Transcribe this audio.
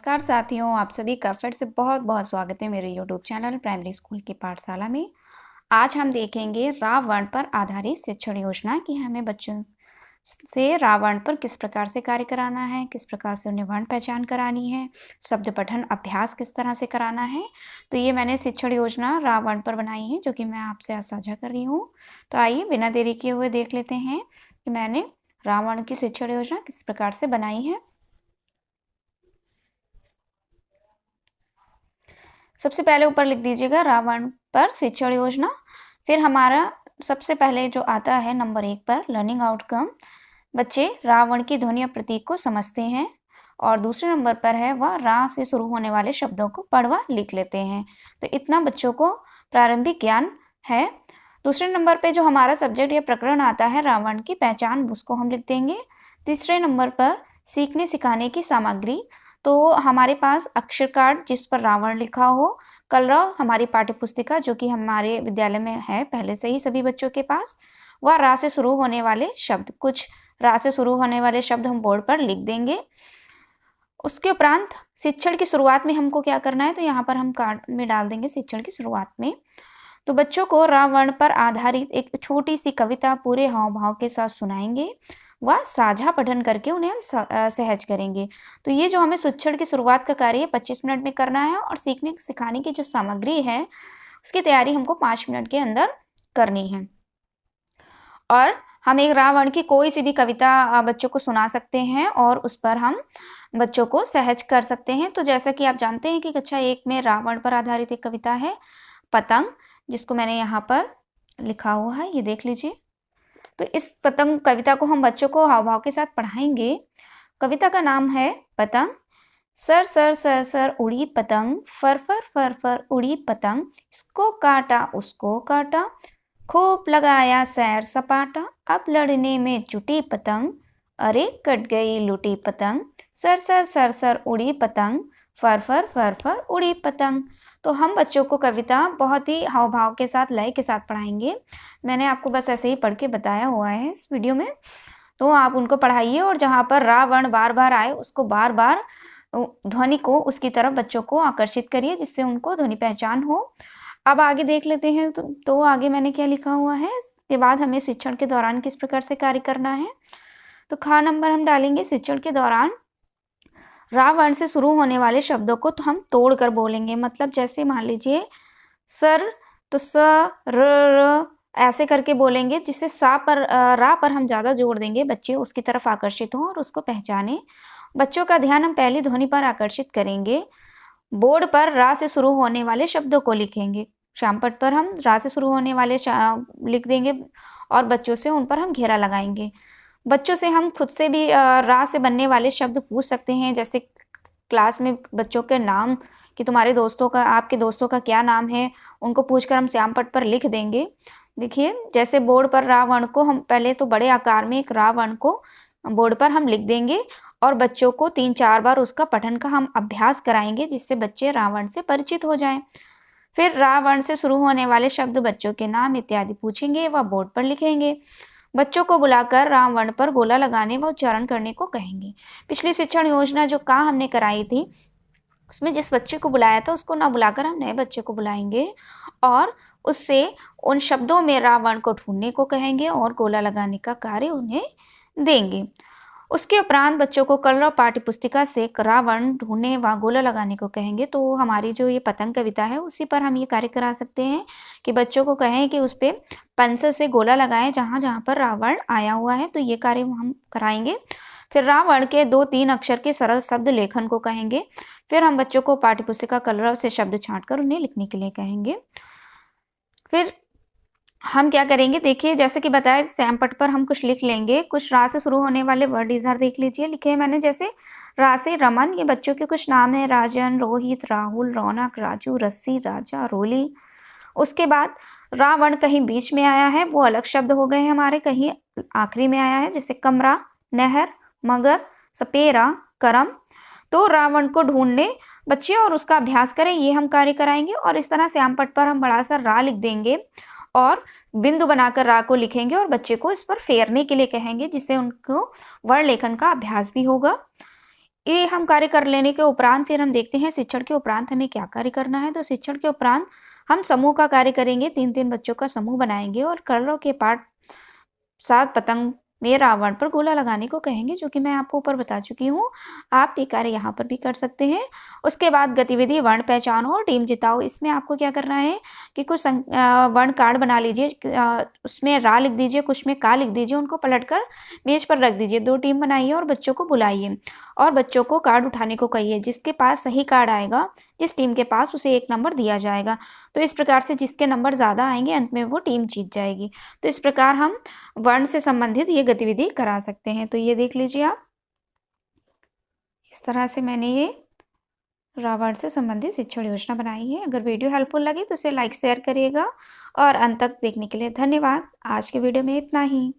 नमस्कार साथियों, आप सभी का फिर से बहुत-बहुत स्वागत है मेरे यूट्यूब चैनल प्राइमरी स्कूल की पाठशाला में। आज हम देखेंगे रावण पर आधारित शिक्षण योजना कि हमें बच्चों से रावण पर किस प्रकार से कार्य कराना है, किस प्रकार से उन्हें वर्ण पहचान करानी है, शब्द पठन अभ्यास किस तरह से कराना है। तो ये मैंने शिक्षण योजना रावण पर बनाई है, जो कि मैं आपसे आज साझा कर रही हूँ। तो आइए बिना देरी किए हुए देख लेते हैं कि मैंने रावण की शिक्षण योजना किस प्रकार से बनाई है। सबसे पहले ऊपर लिख दीजिएगा रावण पर शिक्षण योजना। फिर हमारा सबसे पहले जो आता है नंबर 1 पर लर्निंग आउटकम, बच्चे रावण की ध्वनि और प्रतीक को समझते हैं। और दूसरे नंबर पर है वह रा से शुरू होने वाले शब्दों को पढ़ व लिख लेते हैं। तो इतना बच्चों को प्रारंभिक ज्ञान है। दूसरे नंबर पे जो हमारा सब्जेक्ट या प्रकरण आता है रावण की पहचान, उसको हम लिख देंगे। तीसरे नंबर पर सीखने सिखाने की सामग्री, तो हमारे पास अक्षर कार्ड जिस पर रावण लिखा हो, कलरव हमारी पाठ्यपुस्तिका जो कि हमारे विद्यालय में है पहले से ही सभी बच्चों के पास, व रा से शुरू होने वाले शब्द, कुछ रा से शुरू होने वाले शब्द हम बोर्ड पर लिख देंगे। उसके उपरांत शिक्षण की शुरुआत में हमको क्या करना है, तो यहाँ पर हम कार्ड में डाल देंगे शिक्षण की शुरुआत में। तो बच्चों को रावण पर आधारित एक छोटी सी कविता पूरे हाव भाव के साथ सुनाएंगे व साझा पठन करके उन्हें हम सहज करेंगे। तो ये जो हमें शिक्षण की शुरुआत का कार्य 25 मिनट में करना है और सीखने सिखाने की जो सामग्री है उसकी तैयारी हमको 5 मिनट के अंदर करनी है। और हम एक रावण की कोई सी भी कविता बच्चों को सुना सकते हैं और उस पर हम बच्चों को सहज कर सकते हैं। तो जैसा कि आप जानते हैं कि कक्षा 1 में रावण पर आधारित एक कविता है पतंग, जिसको मैंने यहाँ पर लिखा हुआ है, ये देख लीजिए। तो इस पतंग कविता को हम बच्चों को हाव भाव के साथ पढ़ाएंगे। कविता का नाम है पतंग। सर सर सर सर उड़ी पतंग, फर फर फर फर उड़ी पतंग, इसको काटा उसको काटा, खूब लगाया सैर सपाटा, अब लड़ने में जुटी पतंग, अरे कट गई लूटी पतंग, सर सर सर सर उड़ी पतंग, फर फर फर फर उड़ी पतंग। तो हम बच्चों को कविता बहुत ही हाव भाव के साथ, लय के साथ पढ़ाएंगे। मैंने आपको बस ऐसे ही पढ़ के बताया हुआ है इस वीडियो में। तो आप उनको पढ़ाइए और जहाँ पर रावण बार बार आए उसको बार बार ध्वनि को उसकी तरफ बच्चों को आकर्षित करिए, जिससे उनको ध्वनि पहचान हो। अब आगे देख लेते हैं। तो आगे मैंने क्या लिखा हुआ है, इसके बाद हमें शिक्षण के दौरान किस प्रकार से कार्य करना है। तो खा नंबर हम डालेंगे शिक्षण के दौरान रावण से शुरू होने वाले शब्दों को तो हम तोड़ कर बोलेंगे। मतलब जैसे मान लीजिए सर, तो स र ऐसे करके बोलेंगे, जिससे सा पर रा पर हम ज़्यादा जोर देंगे, बच्चे उसकी तरफ आकर्षित हों और उसको पहचानें। बच्चों का ध्यान हम पहली ध्वनि पर आकर्षित करेंगे। बोर्ड पर रा से शुरू होने वाले शब्दों को लिखेंगे। श्यामपट्ट पर हम रा से शुरू होने वाले लिख देंगे और बच्चों से उन पर हम घेरा लगाएंगे। बच्चों से हम खुद से भी रा से बनने वाले शब्द पूछ सकते हैं। जैसे क्लास में बच्चों के नाम, कि तुम्हारे दोस्तों का, आपके दोस्तों का क्या नाम है, उनको पूछकर हम श्यामपट्ट पर लिख देंगे। देखिए, जैसे बोर्ड पर रावण को हम पहले तो बड़े आकार में एक रावण को बोर्ड पर हम लिख देंगे और बच्चों को 3-4 बार उसका पठन का हम अभ्यास कराएंगे, जिससे बच्चे रावण से परिचित हो जाएं। फिर रावण से शुरू होने वाले शब्द, बच्चों के नाम इत्यादि पूछेंगे व बोर्ड पर लिखेंगे। बच्चों को बुलाकर रावण पर गोला लगाने व उच्चारण करने को कहेंगे। पिछली शिक्षण योजना जो का हमने कराई थी, उसमें जिस बच्चे को बुलाया था उसको ना बुलाकर हम नए बच्चे को बुलाएंगे और उससे उन शब्दों में रावण को ढूंढने को कहेंगे और गोला लगाने का कार्य उन्हें देंगे। उसके उपरांत बच्चों को कलरव पाठ्यपुस्तिका से रावण ढूंढने व गोला लगाने को कहेंगे। तो हमारी जो ये पतंग कविता है उसी पर हम ये कार्य करा सकते हैं कि बच्चों को कहें कि उस पर पेंसिल से गोला लगाएं जहाँ जहाँ पर रावण आया हुआ है। तो ये कार्य हम कराएंगे। फिर रावण के 2-3 अक्षर के सरल शब्द लेखन को कहेंगे। फिर हम बच्चों को पाठ्यपुस्तिका कलरव से शब्द छांटकर उन्हें लिखने के लिए कहेंगे। फिर हम क्या करेंगे, देखिए जैसे कि बताया श्यामपट्ट पर हम कुछ लिख लेंगे। कुछ रा से शुरू होने वाले वर्ड इधर देख लीजिए, लिखे हैं मैंने। जैसे रा से रमन, ये बच्चों के कुछ नाम है, राजन, रोहित, राहुल, रौनक, राजू, रस्सी, राजा, रोली। उसके बाद रावण कहीं बीच में आया है, वो अलग शब्द हो गए हैं हमारे। कहीं आखिरी में आया है, जैसे कमरा, नहर, मगर, सपेरा, करम। तो रावण को ढूंढने बच्चे और उसका अभ्यास करें, ये हम कार्य कराएंगे। और इस तरह श्यामपट्ट पर हम बड़ा सा रा लिख देंगे और बिंदु बनाकर रा को लिखेंगे और बच्चे को इस पर फेरने के लिए कहेंगे, जिससे उनको वर्ण लेखन का अभ्यास भी होगा। ये हम कार्य कर लेने के उपरांत फिर हम देखते हैं शिक्षण के उपरांत हमें क्या कार्य करना है। तो शिक्षण के उपरांत हम समूह का कार्य करेंगे, 3-3 बच्चों का समूह बनाएँगे और कलरों के पाठ 7 पतंग में रावण पर गोला लगाने को कहेंगे, जो कि मैं आपको ऊपर बता चुकी हूँ। आप ये कार्य यहाँ पर भी कर सकते हैं। उसके बाद गतिविधि वर्ण पहचानो और टीम जिताओ। इसमें आपको क्या करना है कि कुछ वर्ण कार्ड बना लीजिए, उसमें रा लिख दीजिए, कुछ में का लिख दीजिए, उनको पलटकर मेज पर रख दीजिए। 2 टीम बनाइए और बच्चों को बुलाइए और बच्चों को कार्ड उठाने को कहिए। जिसके पास सही कार्ड आएगा, जिस टीम के पास, उसे 1 नंबर दिया जाएगा। तो इस प्रकार से जिसके नंबर ज़्यादा आएँगे अंत में वो टीम जीत जाएगी। तो इस प्रकार हम वर्ण से संबंधित ये गतिविधि करा सकते हैं। तो ये देख लीजिए आप, इस तरह से मैंने ये रावण से संबंधित शिक्षण योजना बनाई है। अगर वीडियो हेल्पफुल लगी तो इसे लाइक शेयर करिएगा और अंत तक देखने के लिए धन्यवाद। आज के वीडियो में इतना ही।